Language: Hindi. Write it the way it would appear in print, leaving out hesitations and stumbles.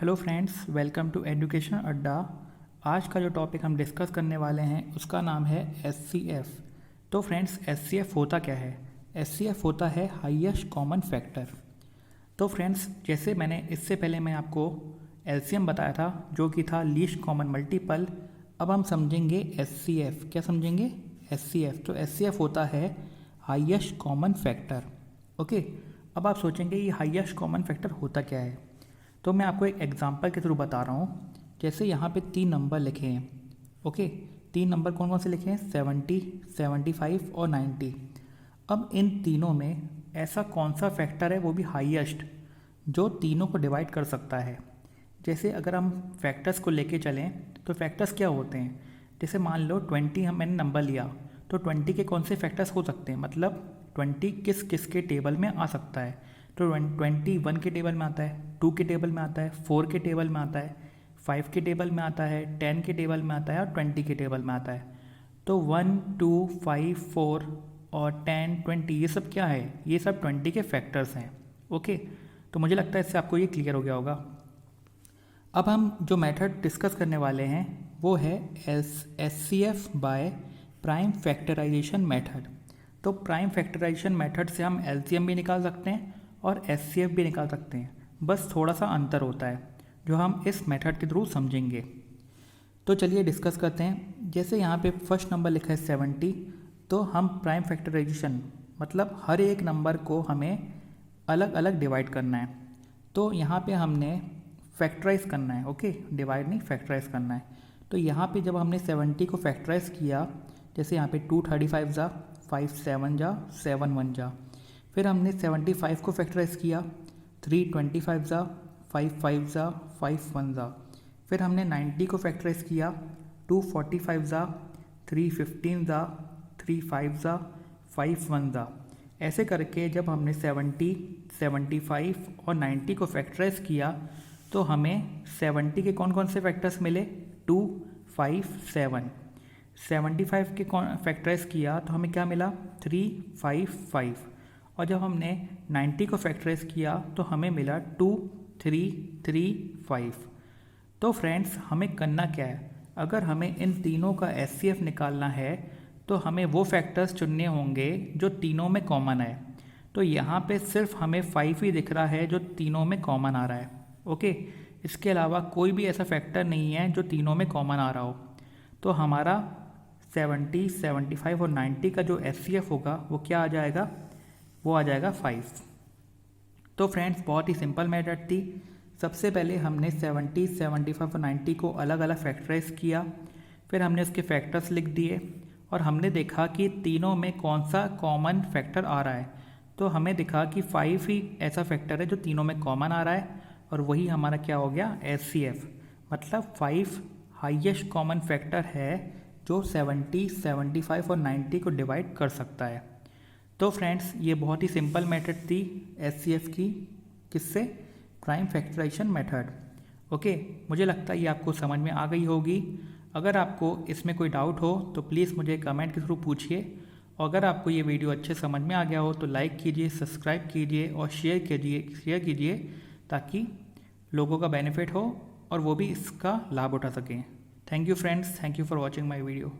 Hello friends, welcome to education Adda. आज का जो टॉपिक हम डिस्कस करने वाले हैं उसका नाम है एचसीएफ। तो फ्रेंड्स, एचसीएफ होता क्या है? एचसीएफ होता है हाईएस्ट कॉमन फैक्टर। तो फ्रेंड्स, जैसे मैंने इससे पहले मैं आपको एलसीएम बताया था जो कि था लीस्ट कॉमन मल्टीपल। अब हम समझेंगे एचसीएफ। क्या समझेंगे? एचसीएफ। तो एचसीएफ होता है हाईएस्ट कॉमन फैक्टर। ओके, अब आप सोचेंगे ये हाईएस्ट कॉमन फैक्टर होता क्या है? तो मैं आपको एक एग्जांपल के थ्रू बता रहा हूँ। जैसे यहाँ पे 3 नंबर लिखे हैं। ओके, 3 नंबर कौन कौन से लिखे हैं? 70, 75 और 90। अब इन तीनों में ऐसा कौन सा फैक्टर है वो भी हाईएस्ट जो तीनों को डिवाइड कर सकता है? जैसे अगर हम फैक्टर्स को लेके चलें तो फैक्टर्स क्या होते हैं? जैसे मान लो 20 मैंने नंबर लिया, तो 20 के कौन से फैक्टर्स हो सकते हैं? मतलब 20 किस किस के टेबल में आ सकता है? तो 21 के टेबल में आता है, 2 के टेबल में आता है, 4 के टेबल में आता है, 5 के टेबल में आता है, 10 के टेबल में आता है और 20 के टेबल में आता है। तो 1, 2, 5, 4 और 10, 20 ये सब क्या है? ये सब 20 के फैक्टर्स हैं। ओके, तो मुझे लगता है इससे आपको ये क्लियर हो गया होगा। अब हम जो मेथड डिस्कस करने वाले हैं वो है HCF by prime factorization method. तो प्राइम फैक्टराइजेशन मेथड से हम एलसीएम भी निकाल सकते हैं और एचसीएफ भी निकाल सकते हैं, बस थोड़ा सा अंतर होता है जो हम इस मेथड के थ्रू समझेंगे। तो चलिए डिस्कस करते हैं। जैसे यहाँ पे फर्स्ट नंबर लिखा है 70, तो हम प्राइम फैक्टराइजेशन मतलब हर एक नंबर को हमें अलग अलग डिवाइड करना है। तो यहाँ पे हमने फैक्टराइज करना है। ओके, डिवाइड नहीं, फैक्टराइज करना है। तो यहाँ पे जब हमने 70 को फैक्टराइज किया, जैसे यहाँ पे 235 जा, 5 7 जा, 7 1 जा। फिर हमने 75 को फैक्टराइज किया, 325 जा, 5 5 जा, 5 1 जा। फिर हमने 90 को फैक्टराइज किया, 245 जा, 315 जा, 3 5 जा, 5 1 जा। ऐसे करके जब हमने 70, 75 और 90 को फैक्टराइज किया तो हमें 70 के कौन कौन से फैक्टर्स मिले? 2 5 7। 75 के फैक्टराइज किया तो हमें क्या मिला? 3 5 5। और जब हमने 90 को फैक्टराइज किया तो हमें मिला 2 3 3 5। तो फ्रेंड्स, हमें करना क्या है? अगर हमें इन तीनों का एचसीएफ निकालना है तो हमें वो फैक्टर्स चुनने होंगे जो तीनों में कॉमन है। तो यहाँ पे सिर्फ हमें 5 ही दिख रहा है जो तीनों में कॉमन आ रहा है। ओके, इसके अलावा कोई भी ऐसा फैक्टर नहीं है जो तीनों में कॉमन आ रहा हो। तो हमारा 70, 75 और 90 का जो एचसीएफ होगा वो क्या आ जाएगा? वो आ जाएगा 5। तो फ्रेंड्स, बहुत ही सिंपल मेथड थी। सबसे पहले हमने 70, 75 और 90 को अलग अलग फैक्टराइज किया, फिर हमने उसके फैक्टर्स लिख दिए और हमने देखा कि तीनों में कौन सा कॉमन फैक्टर आ रहा है। तो हमें दिखा कि 5 ही ऐसा फैक्टर है जो तीनों में कॉमन आ रहा है और वही हमारा क्या हो गया? एचसीएफ। मतलब 5 हाईएस्ट कॉमन फैक्टर है जो 70, 75 और 90 को डिवाइड कर सकता है। तो फ्रेंड्स, ये बहुत ही सिंपल मेथड थी एचसीएफ की। किससे? Prime factorization method. ओके, मुझे लगता है ये आपको समझ में आ गई होगी। अगर आपको इसमें कोई डाउट हो तो प्लीज़ मुझे कमेंट के थ्रू पूछिए। और अगर आपको ये वीडियो अच्छे समझ में आ गया हो तो लाइक कीजिए, सब्सक्राइब कीजिए और शेयर कीजिए ताकि लोगों का बेनिफिट हो और वो भी इसका लाभ उठा सकें। Thank you friends, thank you for watching my video.